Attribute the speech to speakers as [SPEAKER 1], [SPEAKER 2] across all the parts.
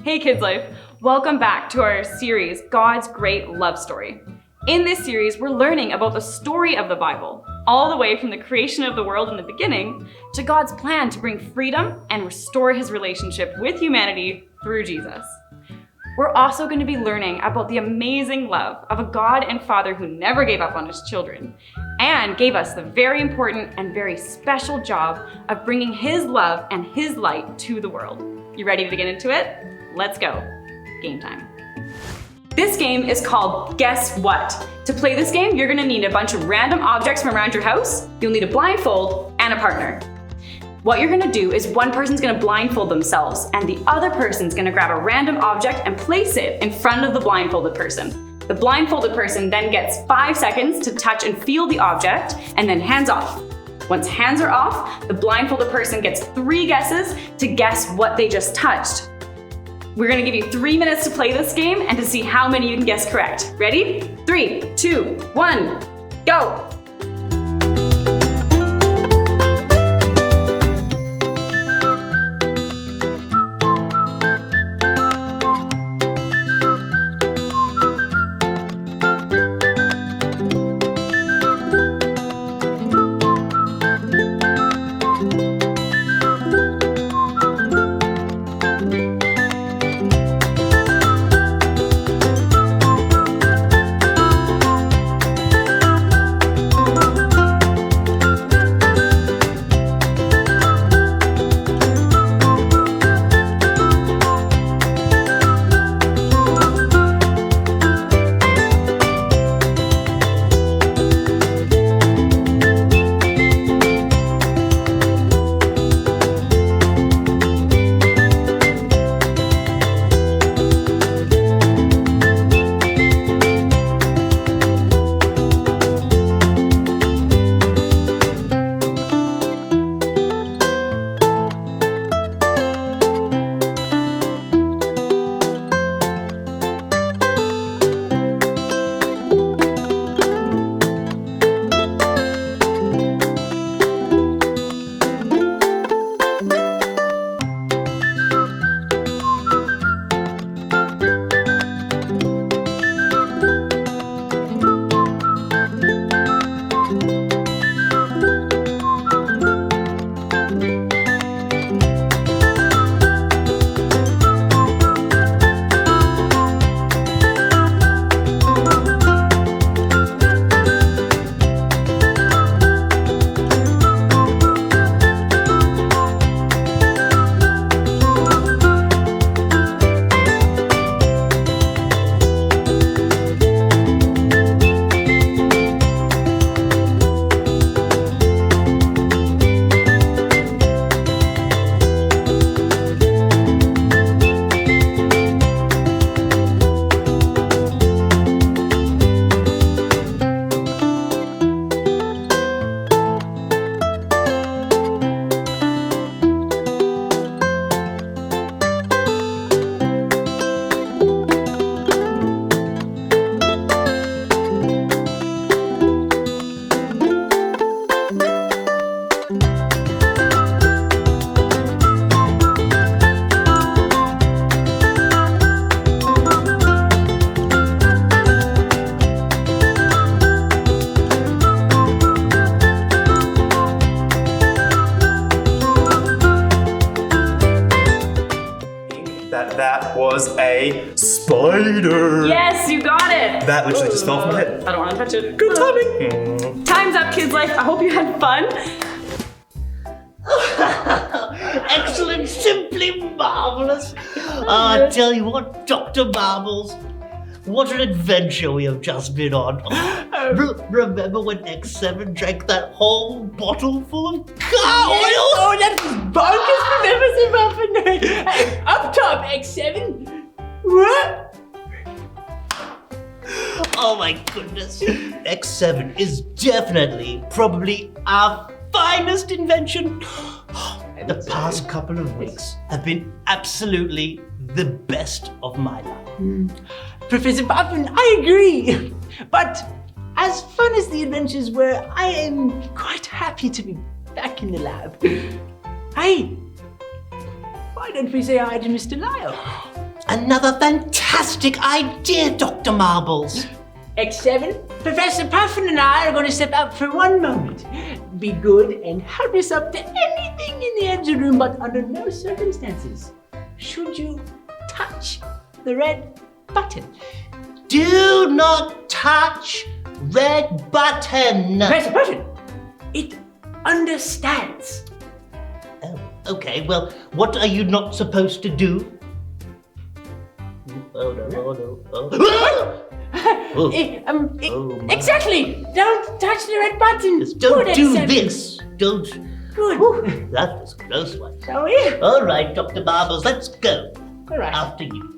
[SPEAKER 1] Hey Kidslife, welcome back to our series, God's Great Love Story. In this series, we're learning about the story of the Bible, all the way from the creation of the world in the beginning to God's plan to bring freedom and restore his relationship with humanity through Jesus. We're also going to be learning about the amazing love of a God and Father who never gave up on his children and gave us the very important and very special job of bringing his love and his light to the world. You ready to get into it? Let's go. Game time. This game is called Guess What? To play this game, you're gonna need a bunch of random objects from around your house, you'll need a blindfold, and a partner. What you're gonna do is one person's gonna blindfold themselves, and the other person's gonna grab a random object and place it in front of the blindfolded person. The blindfolded person then gets 5 seconds to touch and feel the object, and then hands off. Once hands are off, the blindfolded person gets 3 guesses to guess what they just touched. We're gonna give you 3 minutes to play this game and to see how many you can guess correct. Ready? 3, 2, 1, go!
[SPEAKER 2] That was a spider.
[SPEAKER 1] Yes, you got it.
[SPEAKER 2] That literally just fell from my head.
[SPEAKER 1] I don't want to touch it.
[SPEAKER 2] Good timing.
[SPEAKER 1] Time's up, Kidslife. I hope you had fun.
[SPEAKER 3] Excellent, simply marvelous. I tell you what, Dr. Marbles, what an adventure we have just been on. Remember when X7 drank that whole bottle full of car oil?
[SPEAKER 4] Oh, that's bonkers. We've never seen that. Hey, up top, X7. What?
[SPEAKER 3] Oh my goodness. X7 is definitely, probably our finest invention. The past couple of weeks have been absolutely the best of my life.
[SPEAKER 4] Professor Puffin, I agree. But as fun as the adventures were, I am quite happy to be back in the lab. Hey, why don't we say hi to Mr. Lyle?
[SPEAKER 3] Another fantastic idea, Dr. Marbles.
[SPEAKER 4] X7, Professor Puffin and I are going to step out for one moment. Be good and help yourself to anything in the engine room, but under no circumstances should you touch the red button.
[SPEAKER 3] Do not touch red button.
[SPEAKER 4] Professor Puffin, it understands.
[SPEAKER 3] Oh, okay. Well, what are you not supposed to do? Oh no! Oh no! Oh. Oh, my.
[SPEAKER 4] Exactly! Don't touch the red button!
[SPEAKER 3] Just don't
[SPEAKER 4] Good,
[SPEAKER 3] do
[SPEAKER 4] X7.
[SPEAKER 3] this! Don't.
[SPEAKER 4] Good.
[SPEAKER 3] Whew, that was a close one.
[SPEAKER 4] Shall we?
[SPEAKER 3] All right, Dr. Marbles, let's go.
[SPEAKER 4] All right.
[SPEAKER 3] After you.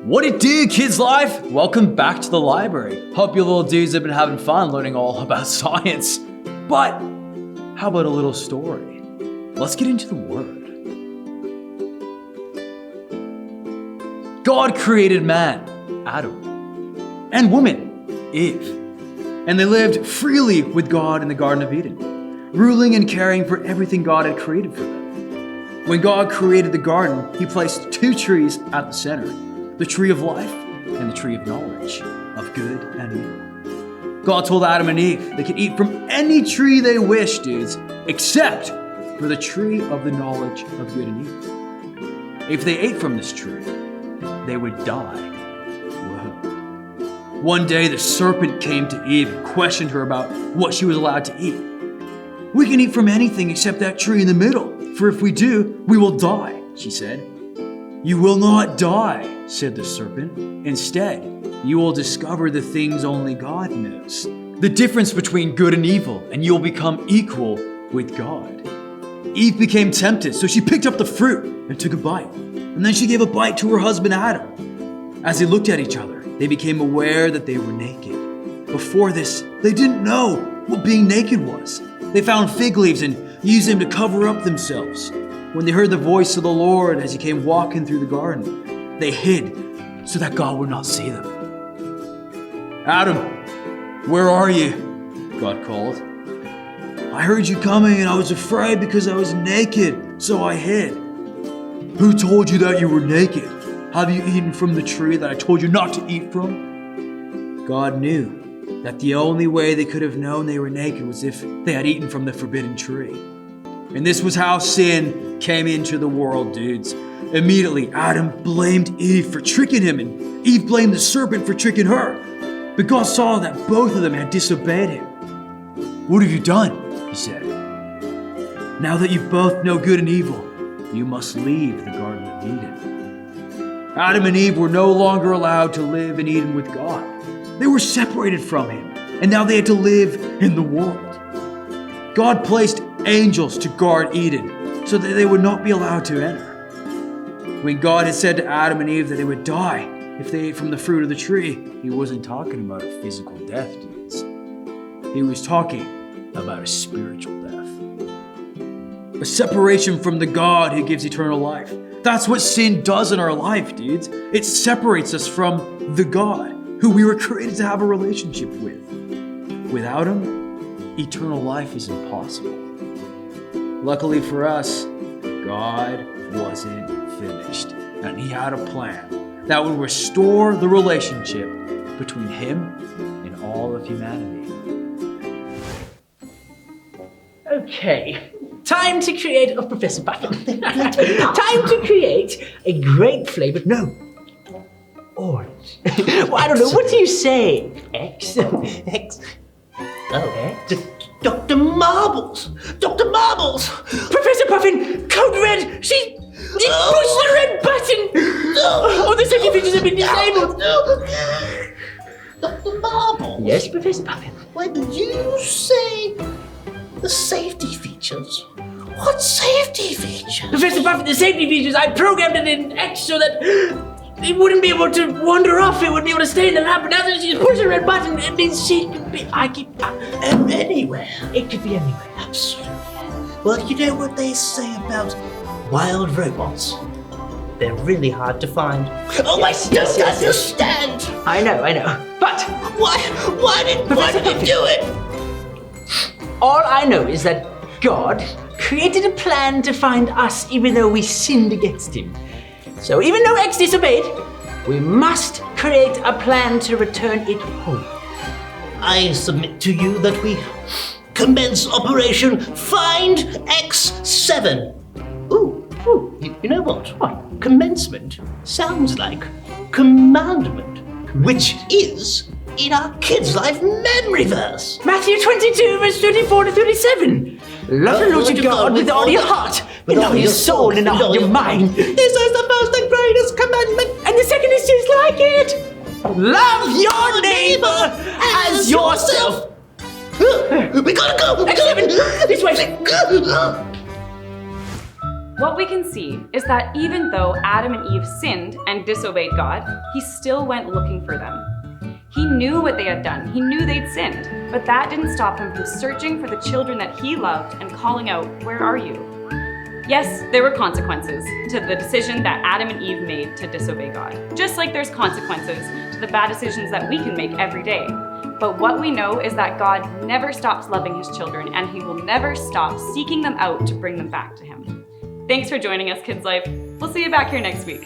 [SPEAKER 5] What it do, Kidslife? Welcome back to the library. Hope you little dudes have been having fun learning all about science. But how about a little story? Let's get into the Word. God created man, Adam, and woman, Eve. And they lived freely with God in the Garden of Eden, ruling and caring for everything God had created for them. When God created the garden, He placed two trees at the center, the tree of life and the tree of knowledge of good and evil. God told Adam and Eve they could eat from any tree they wished, dudes, except for the tree of the knowledge of good and evil. If they ate from this tree, they would die. Whoa. One day the serpent came to Eve and questioned her about what she was allowed to eat. We can eat from anything except that tree in the middle, for if we do, we will die, she said. You will not die, said the serpent. Instead, you will discover the things only God knows, the difference between good and evil, and you will become equal with God. Eve became tempted, so she picked up the fruit and took a bite. And then she gave a bite to her husband Adam. As they looked at each other, they became aware that they were naked. Before this, they didn't know what being naked was. They found fig leaves and used them to cover up themselves. When they heard the voice of the Lord as He came walking through the garden, they hid so that God would not see them. Adam, where are you? God called. I heard you coming and I was afraid because I was naked, so I hid. Who told you that you were naked? Have you eaten from the tree that I told you not to eat from? God knew that the only way they could have known they were naked was if they had eaten from the forbidden tree. And this was how sin came into the world, dudes. Immediately, Adam blamed Eve for tricking him, and Eve blamed the serpent for tricking her. But God saw that both of them had disobeyed Him. What have you done? He said. Now that you both know good and evil, you must leave the Garden of Eden. Adam and Eve were no longer allowed to live in Eden with God. They were separated from Him, and now they had to live in the world. God placed angels to guard Eden so that they would not be allowed to enter. When God had said to Adam and Eve that they would die if they ate from the fruit of the tree, He wasn't talking about a physical death, dudes. He was talking about a spiritual death. A separation from the God who gives eternal life. That's what sin does in our life, dudes. It separates us from the God who we were created to have a relationship with. Without Him, eternal life is impossible. Luckily for us, God wasn't finished, and He had a plan that would restore the relationship between Him and all of humanity.
[SPEAKER 4] Okay, time to create a Professor Puffin. Time to create a grape flavored, no, orange. Well, I don't know, what do you say? X?
[SPEAKER 3] X. Oh, Dr. Marbles! Dr. Marbles!
[SPEAKER 4] Professor Puffin, code red! She pushed the red button! Oh, the safety features have been disabled!
[SPEAKER 3] Dr. Marbles!
[SPEAKER 4] Yes, Professor Puffin.
[SPEAKER 3] When you say the safety features, what safety features?
[SPEAKER 4] Professor Puffin, the safety features, I programmed it in X so that it wouldn't be able to wander off, it would be able to stay in the lab, but now that she's pushed the red button, it means she could be, anywhere. It could be anywhere.
[SPEAKER 3] Absolutely. Well, you know what they say about wild robots? They're really hard to find. Oh, I still understand!
[SPEAKER 4] I know. But
[SPEAKER 3] Why did you do it?
[SPEAKER 4] all I know is that God created a plan to find us even though we sinned against him. So even though X disobeyed, we must create a plan to return it home.
[SPEAKER 3] I submit to you that we commence Operation Find X7. Ooh, you know what? What? Commencement sounds like commandment, which is in our Kidslife memory verse.
[SPEAKER 4] Matthew 22, verse 34 to 37. Love the Lord your God with all your heart, with all your soul, and all your mind.
[SPEAKER 3] This is the first and greatest commandment.
[SPEAKER 4] And the second is just like it. Love your neighbor as yourself.
[SPEAKER 3] We gotta go.
[SPEAKER 4] This way.
[SPEAKER 1] What we can see is that even though Adam and Eve sinned and disobeyed God, he still went looking for them. He knew what they had done. He knew they'd sinned, but that didn't stop him from searching for the children that he loved and calling out, "Where are you?" Yes, there were consequences to the decision that Adam and Eve made to disobey God, just like there's consequences to the bad decisions that we can make every day. But what we know is that God never stops loving his children, and he will never stop seeking them out to bring them back to him. Thanks for joining us, Kids Life. We'll see you back here next week.